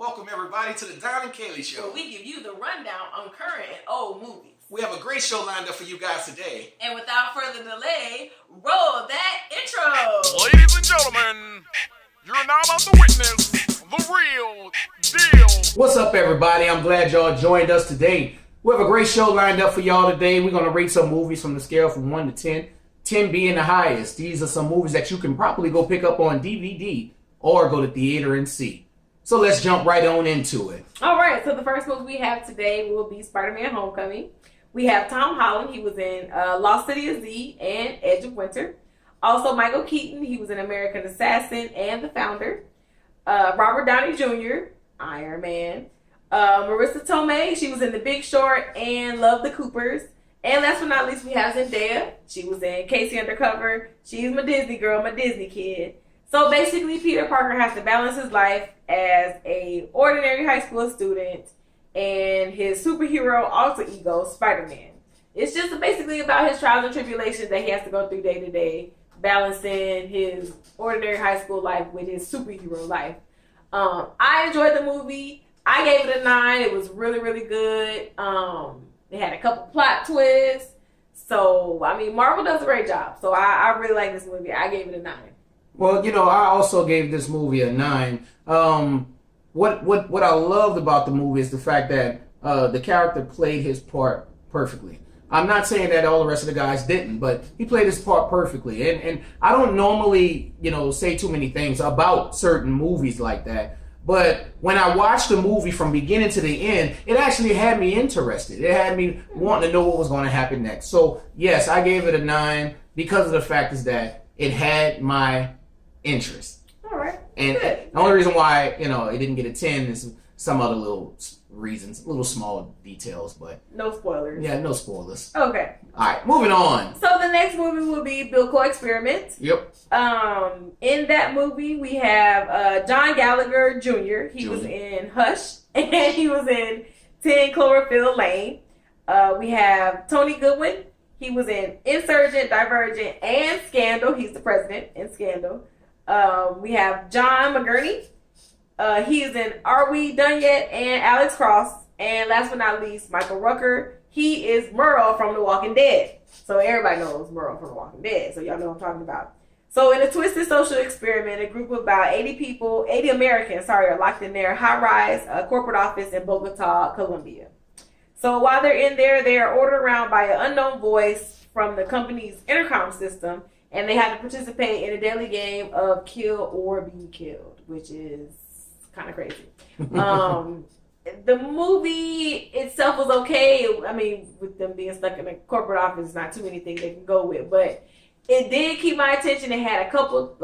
Welcome everybody to the Don and Kaylee Show. Where we give you the rundown on current and old movies. We have a great show lined up for you guys today. And without further delay, roll that intro. Ladies and gentlemen, you're now about to witness the real deal. What's up everybody? I'm glad y'all joined us today. We have a great show lined up for y'all today. We're going to rate some movies from the scale from 1 to 10. 10 being the highest. These are some movies that you can probably go pick up on DVD or go to theater and see. So let's jump right on into it. All right, so the first movie we have today will be Spider-Man Homecoming. We have Tom Holland. He was in Lost City of Z and Edge of Winter. Also, Michael Keaton. He was in American Assassin and The Founder. Robert Downey Jr., Iron Man. Marissa Tomei. She was in The Big Short and Love the Coopers. And last but not least, we have Zendaya. She was in Casey Undercover. She's my Disney girl, my Disney kid. So basically, Peter Parker has to balance his life as a ordinary high school student and his superhero alter ego, Spider-Man. It's just basically about his trials and tribulations that he has to go through day to day, balancing his ordinary high school life with his superhero life. I enjoyed the movie. I gave it a 9. It was really, really good. It had a couple plot twists. So, I mean, Marvel does a great job. So, I really like this movie. I gave it a 9. Well, you know, I also gave this movie a 9. What I loved about the movie is the fact that the character played his part perfectly. I'm not saying that all the rest of the guys didn't, but he played his part perfectly. And I don't normally, say too many things about certain movies like that. But when I watched the movie from beginning to the end, it actually had me interested. It had me wanting to know what was going to happen next. So, yes, I gave it a 9 because of the fact is that it had my interest. All right. And good. The only reason why, it didn't get a 10 is some other little reasons, little small details, but... No spoilers. Yeah, no spoilers. Okay. All right, moving on. So the next movie will be Bilko Experiment. Yep. In that movie, we have John Gallagher Jr. He was in Hush, and he was in 10 Cloverfield Lane. We have Tony Goodwin. He was in Insurgent, Divergent, and Scandal. He's the president in Scandal. We have John McGurney. He is in Are We Done Yet? And Alex Cross. And last but not least, Michael Rooker. He is Merle from The Walking Dead. So everybody knows Merle from The Walking Dead. So y'all know what I'm talking about. So in a twisted social experiment, a group of about 80 Americans, are locked in their high-rise corporate office in Bogota, Colombia. So while they're in there, they are ordered around by an unknown voice from the company's intercom system, and they have to participate in a deadly game of kill or be killed, which is kind of crazy. The movie itself was okay. I mean, with them being stuck in a corporate office, not too many things they can go with, but it did keep my attention. It had a couple,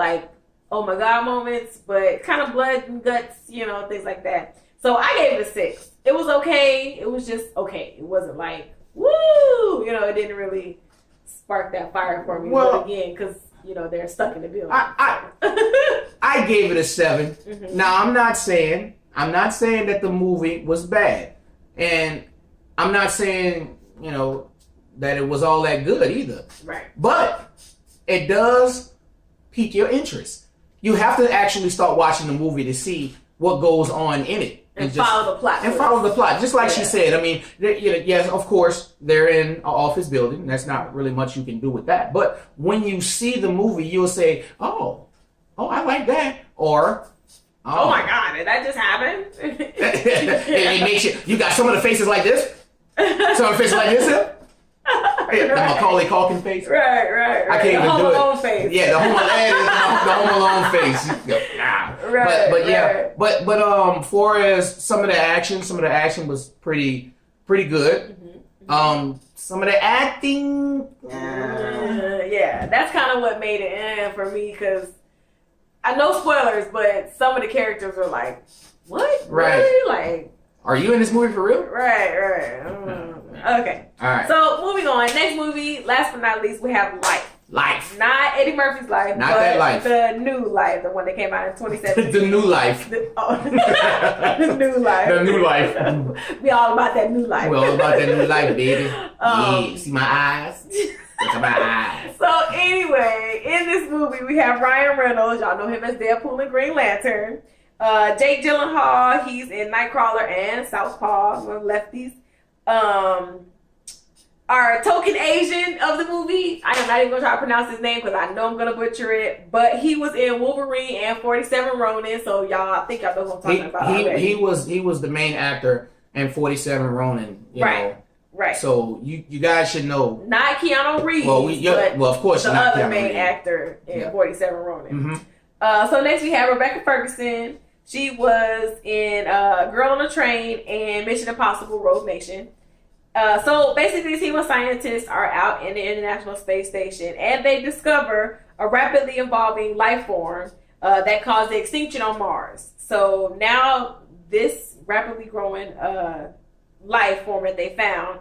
oh my God moments, but kind of blood and guts, things like that. So I gave it a 6. It was okay. It was just okay. It wasn't like, woo! It didn't really spark that fire for me. Well, but again, because, they're stuck in the building. I gave it a 7. Mm-hmm. Now, I'm not saying that the movie was bad. And I'm not saying, that it was all that good either. Right. But it does pique your interest. You have to actually start watching the movie to see what goes on in it. And follow the plot. And follow the plot. Just like she said. I mean, yes, of course, they're in an office building. That's not really much you can do with that. But when you see the movie, you'll say, oh, I like that. Or, oh my God, did that just happen? it makes you got some of the faces like this. Some of the faces like this. The Macaulay Culkin face. Right. I can't even do it. Home Alone face. Yeah, the Home Alone face. Right. But yeah, but for as some of the action was pretty good. Mm-hmm. Some of the acting. Yeah, that's kind of what made it for me because I know spoilers, but some of the characters are like, what? Right. Really? Like, are you in this movie for real? Right. Okay. All right. So moving on. Next movie, last but not least, we have Life. Not Eddie Murphy's Life. Not but that Life. The new Life, the one that came out in 2017. The new life. The new life. The new life. We all about that new life. We all about that new life, baby. Yeah. See my eyes? Look at my eyes. So anyway, in this movie, we have Ryan Reynolds. Y'all know him as Deadpool and Green Lantern. Jake Gyllenhaal, he's in Nightcrawler and Southpaw, one of the lefties. Our token Asian of the movie, I am not even going to try to pronounce his name because I know I'm going to butcher it, but he was in Wolverine and 47 Ronin, so y'all, I think y'all know what I'm talking about already. He was the main actor in 47 Ronin, you know. Right. So you guys should know. Not Keanu Reeves, well, of course, the not other Keanu main Reeves. actor in 47 Ronin. Mm-hmm. So next we have Rebecca Ferguson. She was in Girl on a Train and Mission Impossible Rogue Nation. So basically, a team of scientists are out in the International Space Station and they discover a rapidly evolving life form that caused the extinction on Mars. So now this rapidly growing life form that they found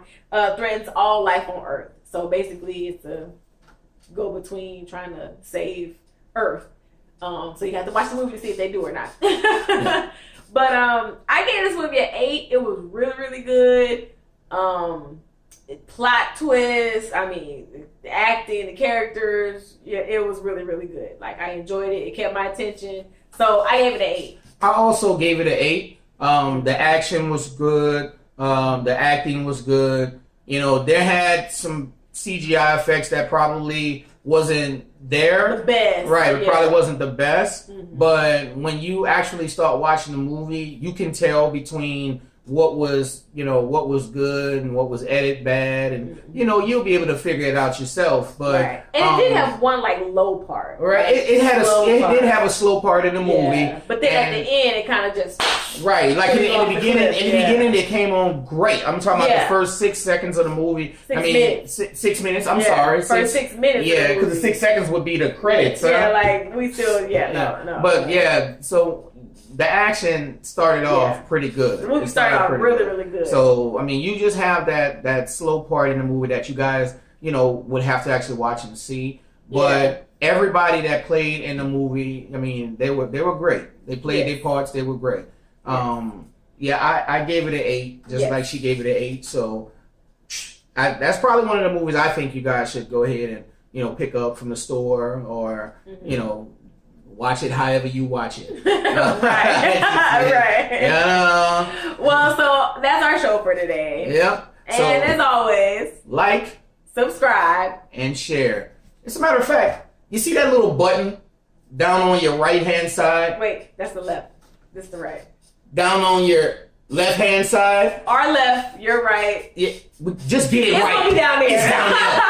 threatens all life on Earth. So basically, it's a go-between trying to save Earth. So you have to watch the movie to see if they do or not. Yeah. But I gave this movie an 8. It was really, really good. Plot twist, I mean, the acting, the characters, yeah, it was really, really good. Like, I enjoyed it. It kept my attention. So I gave it an 8. I also gave it an 8. The action was good. The acting was good. You know, there had some CGI effects that probably wasn't there. The best. Right, it yeah. probably wasn't the best. Mm-hmm. But when you actually start watching the movie, you can tell between what was good and what was edited bad, and you'll be able to figure it out yourself. But right. And it did have one like low part. Right, it did have a slow part in the movie. Yeah. But then at the end, it kind of just right, like in the beginning. Cliff, in the beginning, it came on great. I'm talking about the first 6 seconds of the movie. 6 minutes. 6 minutes. I'm sorry. First 6 minutes. Yeah, because the 6 seconds would be the credits. Yeah, like we still. No. But yeah, so. The action started off pretty good. The movie started off really, really good. So, I mean, you just have that slow part in the movie that you guys, would have to actually watch and see. But everybody that played in the movie, I mean, they were great. They played their parts. They were great. I gave it an 8, just like she gave it an 8. So, that's probably one of the movies I think you guys should go ahead and, pick up from the store or, watch it however you watch it. Right. Yeah. Well, so that's our show for today. Yep. And so, as always, like, subscribe, and share. As a matter of fact, you see that little button down on your right-hand side? Wait, that's the left. This is the right. Down on your left-hand side? Our left, your right. Yeah, just get it right. It's gonna be down there. It's down there.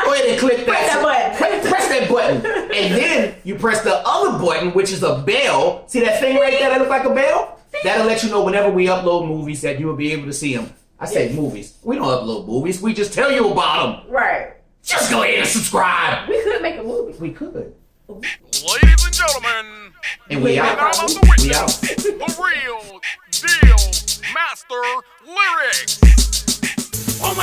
Go ahead and click that. Press that button. And then you press the other button, which is a bell. See that thing right there that looks like a bell? That'll let you know whenever we upload movies that you will be able to see them. I say movies. We don't upload movies. We just tell you about them. Right. Just go ahead and subscribe. We could make a movie. We could. Ladies and gentlemen, And we out. now about the We out. witness, the real deal master lyrics.